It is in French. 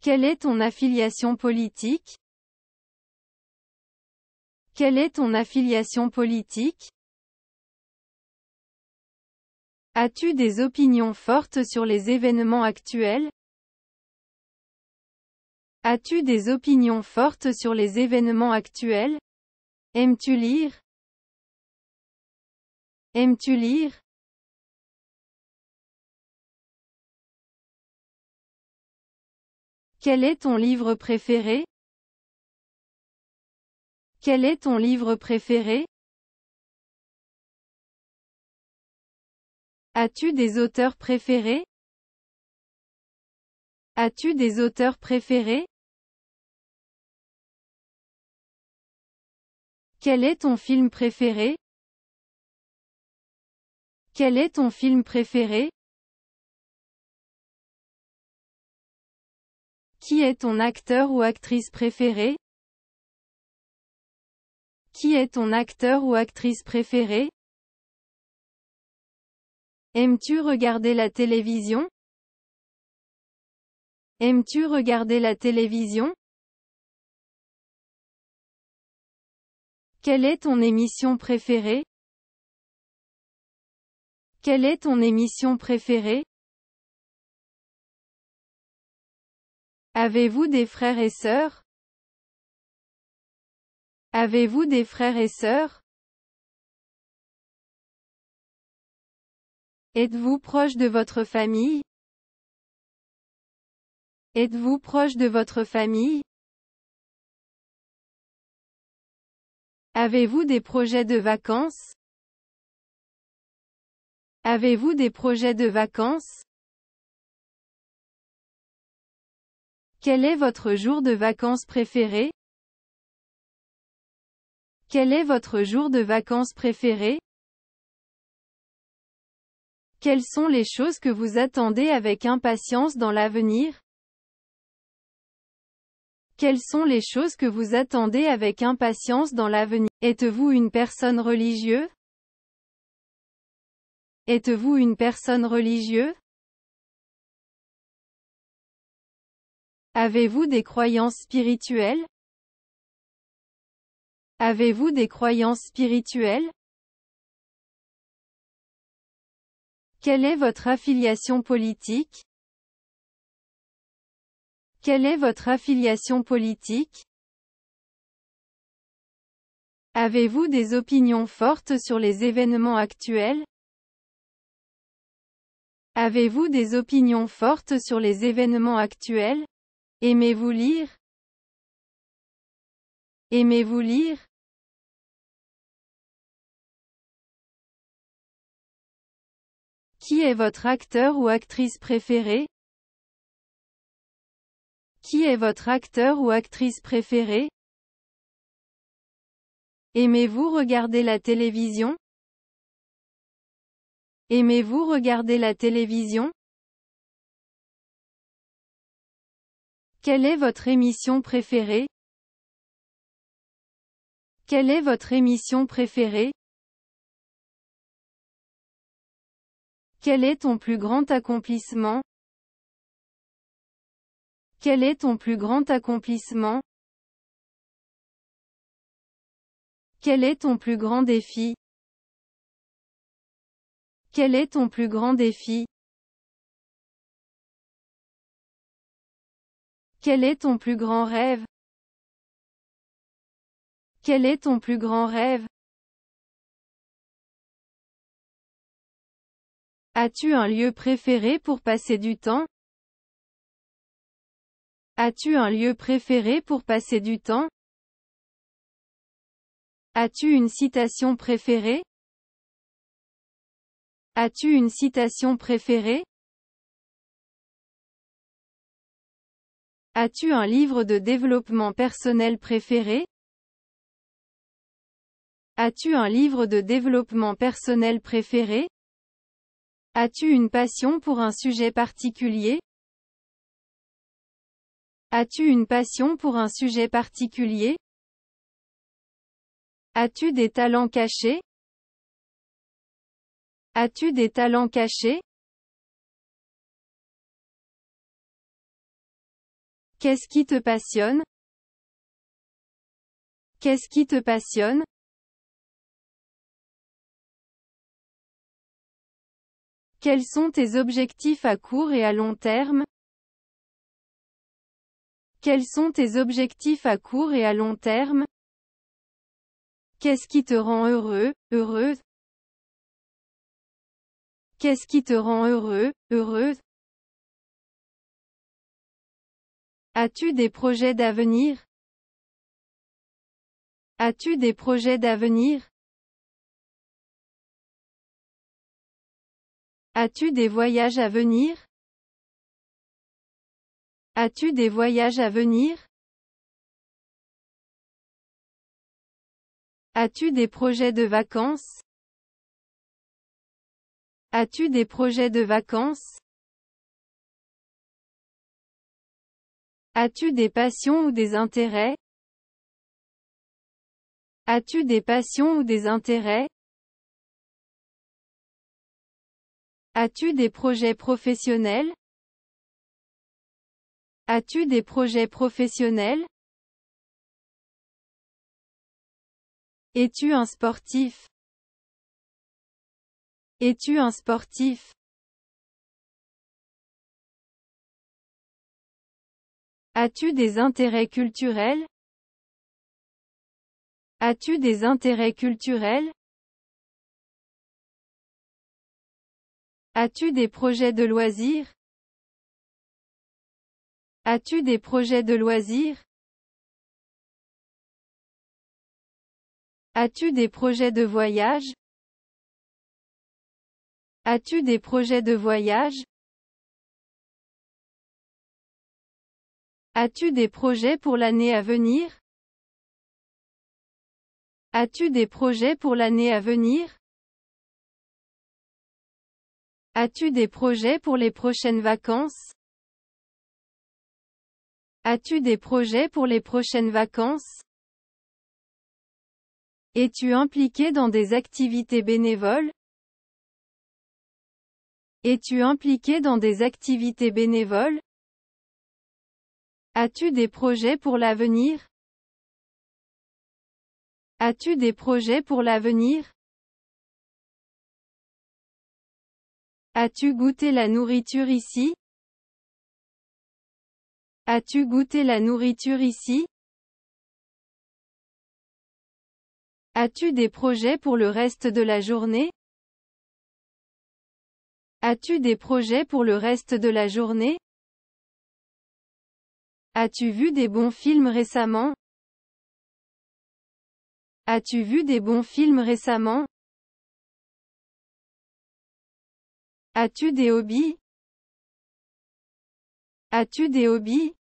Quelle est ton affiliation politique? Quelle est ton affiliation politique? As-tu des opinions fortes sur les événements actuels? As-tu des opinions fortes sur les événements actuels? Aimes-tu lire? Aimes-tu lire? Quel est ton livre préféré? Quel est ton livre préféré? As-tu des auteurs préférés? As-tu des auteurs préférés? Quel est ton film préféré? Quel est ton film préféré? Qui est ton acteur ou actrice préféré? Qui est ton acteur ou actrice préféré? Aimes-tu regarder la télévision? Aimes-tu regarder la télévision? Quelle est ton émission préférée? Quelle est ton émission préférée? Avez-vous des frères et sœurs? Avez-vous des frères et sœurs? Êtes-vous proche de votre famille? Êtes-vous proche de votre famille? Avez-vous des projets de vacances? Avez-vous des projets de vacances? Quel est votre jour de vacances préféré? Quel est votre jour de vacances préféré? Quelles sont les choses que vous attendez avec impatience dans l'avenir? Quelles sont les choses que vous attendez avec impatience dans l'avenir? Êtes-vous une personne religieuse? Êtes-vous une personne religieuse? Avez-vous des croyances spirituelles? Avez-vous des croyances spirituelles? Quelle est votre affiliation politique? Quelle est votre affiliation politique? Avez-vous des opinions fortes sur les événements actuels? Avez-vous des opinions fortes sur les événements actuels? Aimez-vous lire? Aimez-vous lire? Qui est votre acteur ou actrice préféré? Qui est votre acteur ou actrice préféré? Aimez-vous regarder la télévision? Aimez-vous regarder la télévision? Quelle est votre émission préférée? Quelle est votre émission préférée? Quel est ton plus grand accomplissement? Quel est ton plus grand accomplissement? Quel est ton plus grand défi? Quel est ton plus grand défi? Quel est ton plus grand rêve? Quel est ton plus grand rêve? As-tu un lieu préféré pour passer du temps? As-tu un lieu préféré pour passer du temps? As-tu une citation préférée? As-tu une citation préférée? As-tu un livre de développement personnel préféré? As-tu un livre de développement personnel préféré? As-tu une passion pour un sujet particulier? As-tu une passion pour un sujet particulier? As-tu des talents cachés? As-tu des talents cachés? Qu'est-ce qui te passionne? Qu'est-ce qui te passionne? Quels sont tes objectifs à court et à long terme? Quels sont tes objectifs à court et à long terme? Qu'est-ce qui te rend heureux, heureuse? Qu'est-ce qui te rend heureux, heureuse? As-tu des projets d'avenir? As-tu des projets d'avenir? As-tu des voyages à venir? As-tu des voyages à venir? As-tu des projets de vacances? As-tu des projets de vacances? As-tu des passions ou des intérêts? As-tu des passions ou des intérêts? As-tu des projets professionnels? As-tu des projets professionnels? Es-tu un sportif? Es-tu un sportif? As-tu des intérêts culturels? As-tu des intérêts culturels? As-tu des projets de loisirs? As-tu des projets de loisirs? As-tu des projets de voyage? As-tu des projets de voyage? As-tu des projets pour l'année à venir? As-tu des projets pour l'année à venir? As-tu des projets pour les prochaines vacances? As-tu des projets pour les prochaines vacances? Es-tu impliqué dans des activités bénévoles? Es-tu impliqué dans des activités bénévoles? As-tu des projets pour l'avenir? As-tu des projets pour l'avenir? As-tu goûté la nourriture ici? As-tu goûté la nourriture ici? As-tu des projets pour le reste de la journée? As-tu des projets pour le reste de la journée? As-tu vu des bons films récemment? As-tu vu des bons films récemment? As-tu des hobbies? As-tu des hobbies?